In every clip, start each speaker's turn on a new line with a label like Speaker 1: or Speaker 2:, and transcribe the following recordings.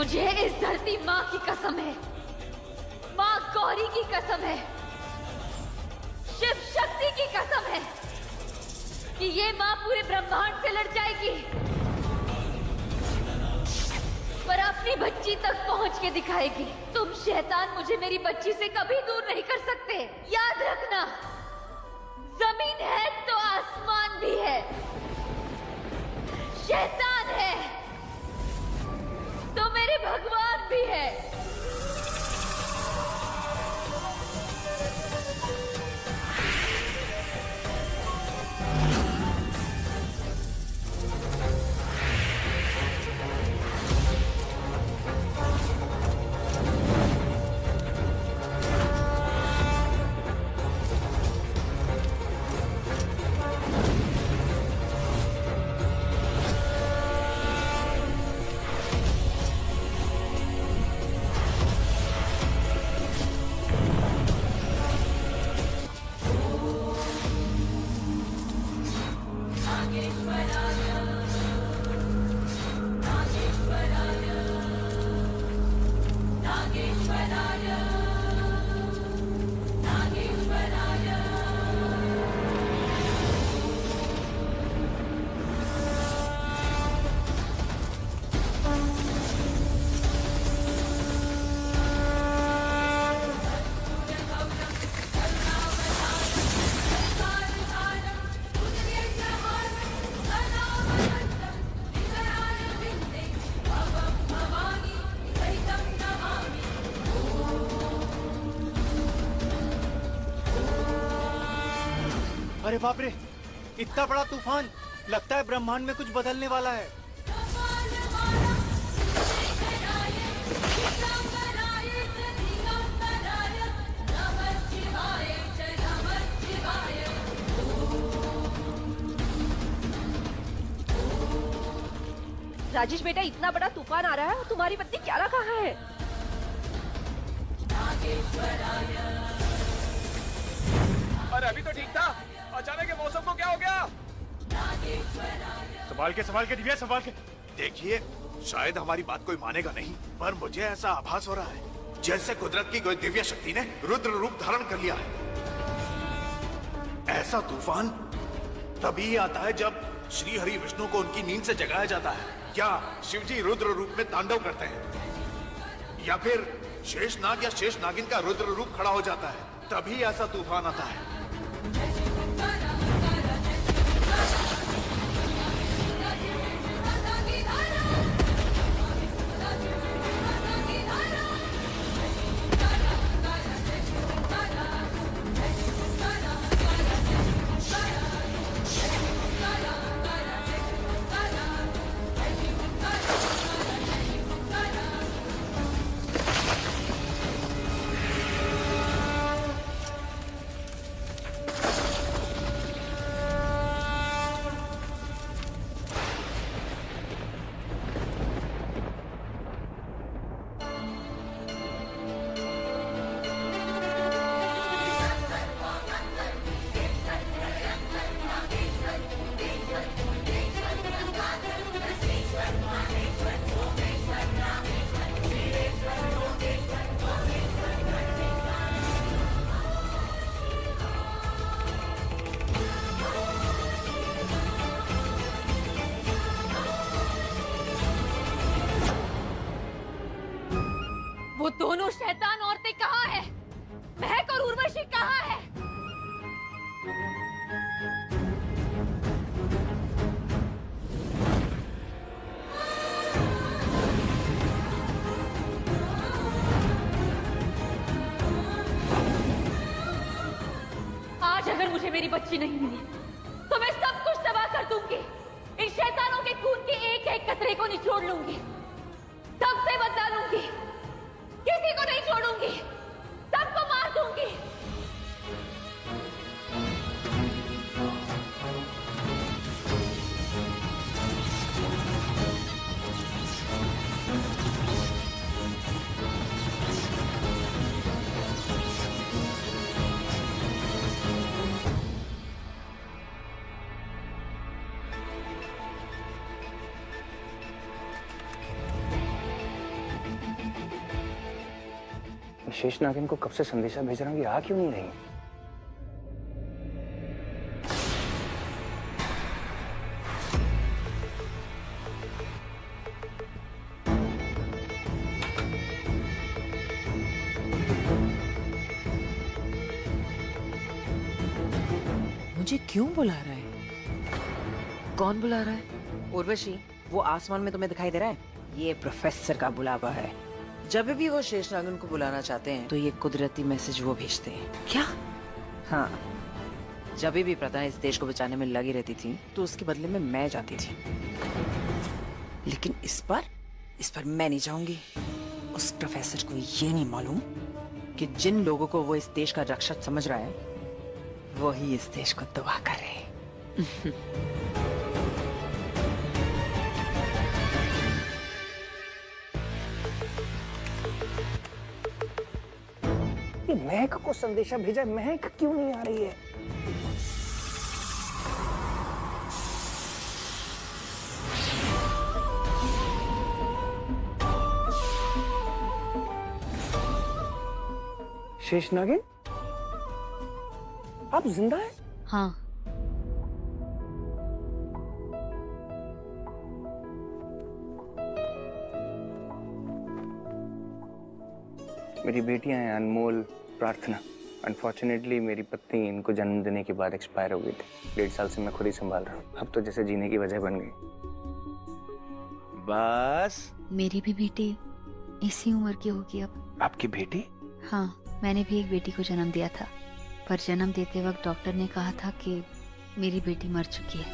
Speaker 1: मुझे इस धरती माँ की कसम है, माँ गौरी की कसम है, शिव शक्ति की कसम है कि ये माँ पूरे ब्रह्मांड से लड़ जाएगी, पर अपनी बच्ची तक पहुंच के दिखाएगी। तुम शैतान मुझे मेरी बच्ची से कभी दूर नहीं कर सकते। याद रखना, जमीन है तो आसमान भी है। शैतान है तो मेरे भगवान भी है।
Speaker 2: अरे बाप रे, इतना बड़ा तूफान! लगता है ब्रह्मांड में कुछ बदलने वाला है।
Speaker 3: राजेश बेटा, इतना बड़ा तूफान आ रहा है और तुम्हारी पत्नी क्यारा कहाँ है?
Speaker 4: अरे अभी तो ठीक था, अचानक ये मौसम को क्या हो गया?
Speaker 2: संभाल के दिव्या, संभाल के।
Speaker 5: देखिए, शायद हमारी बात कोई मानेगा नहीं, पर मुझे ऐसा आभास हो रहा है जैसे कुदरत की कोई दिव्य शक्ति ने रुद्र रूप धारण कर लिया है। ऐसा तूफान तभी आता है जब श्री हरि विष्णु को उनकी नींद से जगाया जाता है, या शिवजी रुद्र रूप में तांडव करते हैं, या फिर शेषनाग या शेष नागिन का रुद्र रूप खड़ा हो जाता है, तभी ऐसा तूफान आता है।
Speaker 1: वो दोनों शैतान औरतें कहाँ हैं? महक और उर्वशी कहाँ है? आज अगर मुझे मेरी बच्ची नहीं मिली तो मैं सब कुछ तबाह कर दूंगी। इन शैतानों के खून के एक एक कतरे को निचोड़ लूंगी, सबसे बदला लूंगी, किसी को नहीं छोड़ूंगी, सबको मार दूंगी।
Speaker 6: शेष नागिन को कब से संदेशा भेज रहा हूँ, ये आ क्यों नहीं रही?
Speaker 7: मुझे क्यों बुला रहा है? कौन बुला रहा है? उर्वशी, वो आसमान में तुम्हें दिखाई दे रहा है? ये प्रोफेसर का बुलावा है। जब भी वो शेषनागन को बुलाना चाहते हैं तो ये कुदरती मैसेज वो भेजते हैं। क्या? हाँ, जब भी प्रथा इस देश को बचाने में लगी रहती थी तो उसके बदले में मैं जाती थी, लेकिन इस बार मैं नहीं जाऊंगी। उस प्रोफेसर को ये नहीं मालूम कि जिन लोगों को वो इस देश का रक्षक समझ रहा है वही इस देश को तबाह कर रहे हैं।
Speaker 6: ये महक को संदेशा भेजा, महक क्यों नहीं आ रही है? शेष नागिन, आप जिंदा हैं?
Speaker 1: हाँ।
Speaker 6: मेरी बेटियां हैं अनमोल, प्रार्थना। अनफॉर्चुनेटली मेरी पत्नी इनको जन्म देने के बाद एक्सपायर हो गई थी। 1.5 साल से मैं खुद ही संभाल रहा हूँ। अब तो जैसे जीने की वजह बन गई। बस।
Speaker 1: मेरी भी बेटी इसी उम्र की होगी अब।
Speaker 6: आपकी बेटी?
Speaker 1: हाँ, मैंने भी एक बेटी को जन्म दिया था, पर जन्म देते वक्त डॉक्टर ने कहा था कि मेरी बेटी मर चुकी है,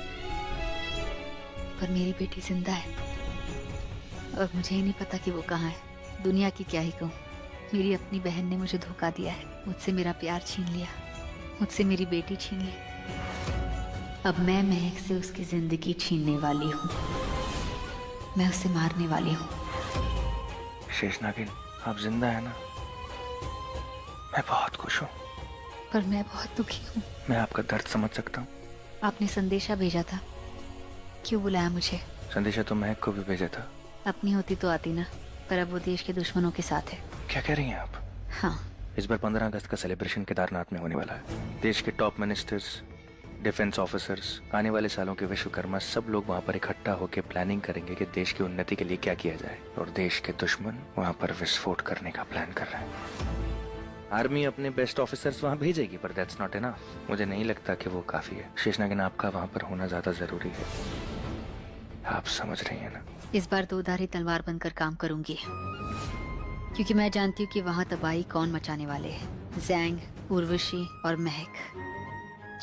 Speaker 1: पर मेरी बेटी जिंदा है। और मुझे ही नहीं पता कि वो कहाँ है। दुनिया की क्या ही कहूँ, मेरी अपनी बहन ने मुझे धोखा दिया है। मुझसे मेरा प्यार छीन लिया, मुझसे मेरी बेटी छीन ली। अब मैं महक से उसकी जिंदगी छीनने वाली हूँ, मैं उसे मारने वाली हूँ।
Speaker 6: शेष नागिन, आप जिंदा है ना? मैं बहुत खुश हूँ।
Speaker 1: पर मैं बहुत दुखी हूँ।
Speaker 6: मैं आपका दर्द समझ सकता हूँ।
Speaker 1: आपने संदेशा भेजा था, क्यों बुलाया मुझे?
Speaker 6: संदेशा तो महक को भी भेजा था।
Speaker 1: अपनी होती तो आती ना, पर अब वो देश के दुश्मनों के साथ है।
Speaker 6: क्या कह रही हैं आप?
Speaker 1: हाँ।
Speaker 6: इस बार 15 अगस्त का सेलिब्रेशन केदारनाथ में होने वाला है। देश के टॉप मिनिस्टर्स, डिफेंस ऑफिसर्स, आने वाले सालों के विश्वकर्मा, सब लोग वहाँ पर इकट्ठा होकर प्लानिंग करेंगे कि देश की उन्नति के लिए क्या किया जाए। और देश के दुश्मन वहाँ पर विस्फोट करने का प्लान कर रहे हैं। आर्मी अपने बेस्ट ऑफिसर्स वहाँ भेजेगी, पर दैट्स नॉट इनफ। मुझे नहीं लगता कि वो काफी है। शेष नागिन, आपका वहाँ पर होना ज्यादा जरूरी है। आप समझ रही हैं ना?
Speaker 1: इस बार दोधारी तलवार बनकर काम करूंगी, क्योंकि मैं जानती हूँ कि वहाँ तबाही कौन मचाने वाले हैं। जैंग, उर्वशी और महक,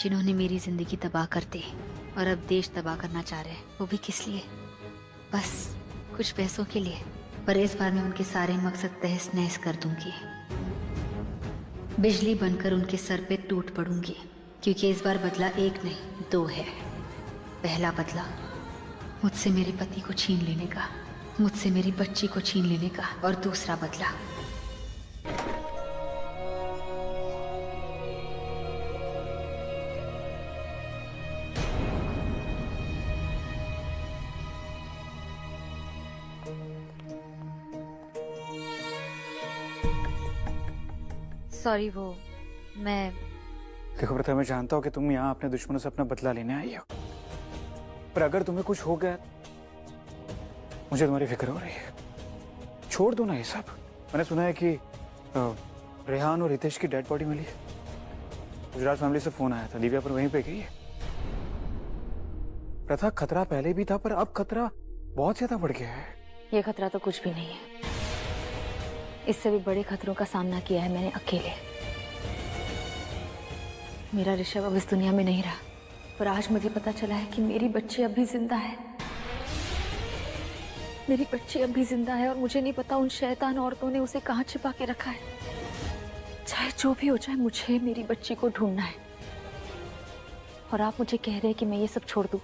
Speaker 1: जिन्होंने मेरी जिंदगी तबाह कर दी और अब देश तबाह करना चाह रहे हैं। वो भी किस लिए? बस कुछ पैसों के लिए। पर इस बार मैं उनके सारे मकसद तहस नहस कर दूंगी। बिजली बनकर उनके सर पे टूट पड़ूंगी, क्योंकि इस बार बदला एक नहीं 2 है। पहला बदला मुझसे मेरे पति को छीन लेने का, मुझसे मेरी बच्ची को छीन लेने का, और दूसरा बदला सॉरी, वो मैं
Speaker 2: देखो प्रथा, मैं जानता हूँ कि तुम यहाँ अपने दुश्मनों से अपना बदला लेने आई हो, पर अगर तुम्हें कुछ हो गया मुझे तुम्हारी फिक्र हो रही है। छोड़ दो ना ये सब। मैंने सुना है कि रेहान और रितेश की डेड बॉडी मिली है। गुजरात फैमिली से फोन आया था, दिव्या पर वहीं पे गई है। प्रथा, खतरा पहले भी था, पर अब खतरा बहुत ज्यादा बढ़ गया है।
Speaker 1: ये खतरा तो कुछ भी नहीं है। इससे भी बड़े खतरों का सामना किया है मैंने अकेले। मेरा ऋषभ अब इस दुनिया में नहीं रहा, पर आज मुझे पता चला है कि मेरी बच्ची अब भी जिंदा है। मेरी बच्ची अब भी जिंदा है, और मुझे नहीं पता उन शैतान औरतों ने उसे कहाँ छिपा के रखा है। चाहे जो भी हो जाए, मुझे मेरी बच्ची को ढूंढना है। और आप मुझे कह रहे हैं कि मैं ये सब छोड़ दूं?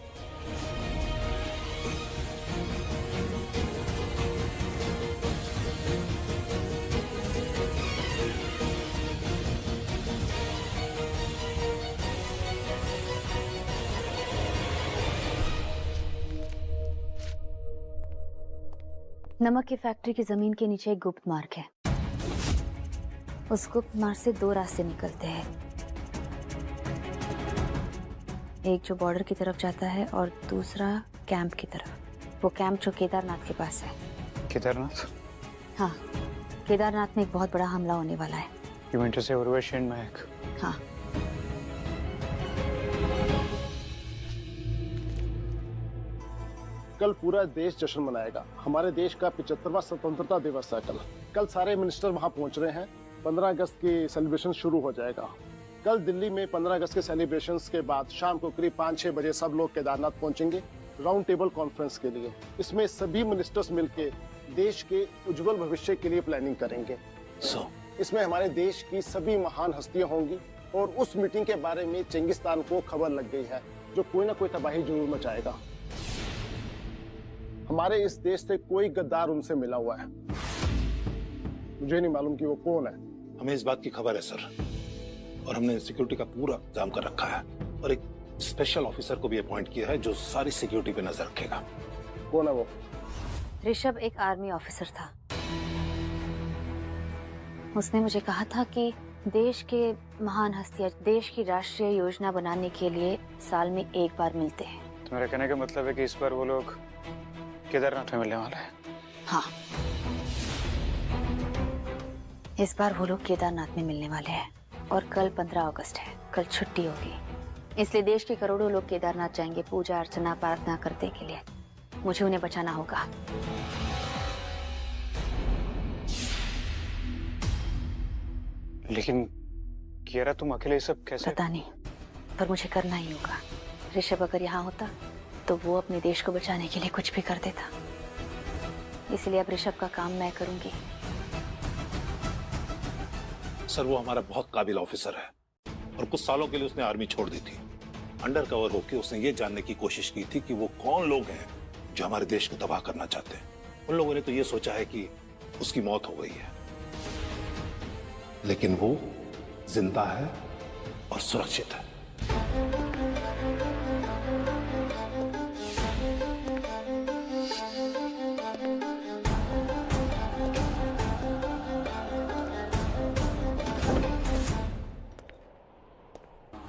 Speaker 1: नमक की फैक्ट्री की जमीन के नीचे एक गुप्त मार्ग है।
Speaker 8: उस गुप्त मार्ग से दो रास्ते निकलते हैं, एक जो बॉर्डर की तरफ जाता है और दूसरा कैंप की तरफ। वो कैंप जो केदारनाथ के पास है।
Speaker 2: केदारनाथ?
Speaker 8: हाँ, केदारनाथ में एक बहुत बड़ा हमला होने वाला है।
Speaker 2: You mean to say Urvashi and महक?
Speaker 8: हाँ,
Speaker 9: कल पूरा देश जश्न मनाएगा। हमारे देश का 75वां स्वतंत्रता दिवस है कल सारे मिनिस्टर वहां पहुंच रहे हैं। 15 अगस्त की सेलिब्रेशन शुरू हो जाएगा। कल दिल्ली में 15 अगस्त के सेलिब्रेशंस के बाद शाम को करीब 5-6 बजे सब लोग केदारनाथ पहुंचेंगे राउंड टेबल कॉन्फ्रेंस के लिए। इसमें सभी मिनिस्टर्स मिलके देश के उज्जवल भविष्य के लिए प्लानिंग करेंगे। इसमें हमारे देश की सभी महान हस्तियां होंगी और उस मीटिंग के बारे में चेंगिस्तान को खबर लग गई है जो कोई ना कोई तबाही जरूर मचाएगा। हमारे इस देश से कोई गद्दार उनसे मिला हुआ है। मुझे नहीं मालूम कि वो कौन है।
Speaker 5: हमें इस बात की खबर है सर, और हमने सिक्योरिटी का पूरा इंतजाम कर रखा है और एक स्पेशल ऑफिसर को भी अपॉइंट किया है जो सारी सिक्योरिटी पे नजर रखेगा।
Speaker 9: कौन है वो?
Speaker 8: ऋषभ एक आर्मी ऑफिसर था। उसने मुझे कहा था कि देश के महान हस्तियां देश की राष्ट्रीय योजना बनाने के लिए साल में एक बार मिलते हैं।
Speaker 2: तो मेरा कहने का मतलब है कि इस बार वो लोग केदारनाथ में मिलने वाले हैं।
Speaker 8: हाँ, इस बार वो लोग केदारनाथ में मिलने वाले हैं और कल 15 अगस्त है। कल छुट्टी होगी, इसलिए देश के करोड़ों लोग केदारनाथ जाएंगे पूजा अर्चना प्रार्थना करने के लिए। मुझे उन्हें बचाना होगा।
Speaker 2: लेकिन कियारा, तुम अकेले सब कैसे?
Speaker 8: पता नहीं, पर मुझे करना ही होगा। ऋषभ अगर यहाँ होता तो वो अपने देश को बचाने के लिए कुछ भी कर देता। इसलिए अब ऋषभ का काम मैं करूंगी।
Speaker 5: सर वो हमारा बहुत काबिल ऑफिसर है और कुछ सालों के लिए उसने आर्मी छोड़ दी थी। अंडर कवर होकर उसने ये जानने की कोशिश की थी कि वो कौन लोग हैं जो हमारे देश को तबाह करना चाहते हैं। उन लोगों ने तो ये सोचा है कि उसकी मौत हो गई है, लेकिन वो जिंदा है और सुरक्षित है।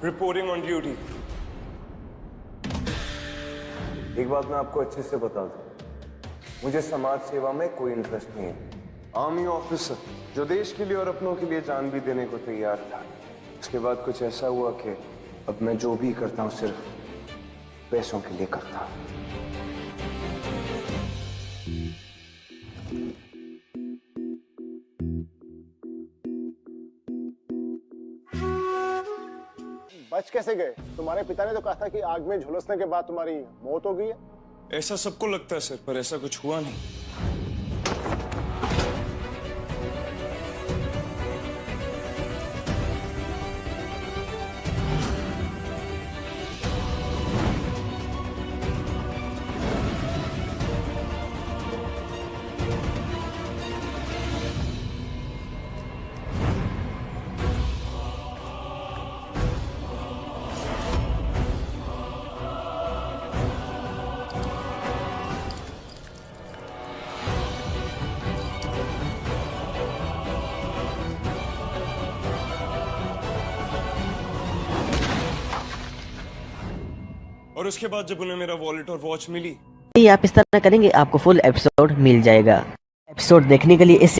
Speaker 4: Reporting on duty.
Speaker 10: एक बात मैं आपको अच्छे से बता दूं, मुझे समाज सेवा में कोई इंटरेस्ट नहीं है। आर्मी ऑफिसर जो देश के लिए और अपनों के लिए जान भी देने को तैयार था, उसके बाद कुछ ऐसा हुआ कि अब मैं जो भी करता हूं सिर्फ पैसों के लिए करता हूं।
Speaker 9: बच कैसे गए? तुम्हारे पिता ने तो कहा था कि आग में झुलसने के बाद तुम्हारी मौत हो गई है।
Speaker 4: ऐसा सबको लगता है सर, पर ऐसा कुछ हुआ नहीं। और उसके बाद जब उन्हें मेरा वॉलेट और वॉच मिली,
Speaker 11: आप इस तरह करेंगे आपको फुल एपिसोड मिल जाएगा। एपिसोड देखने के लिए इस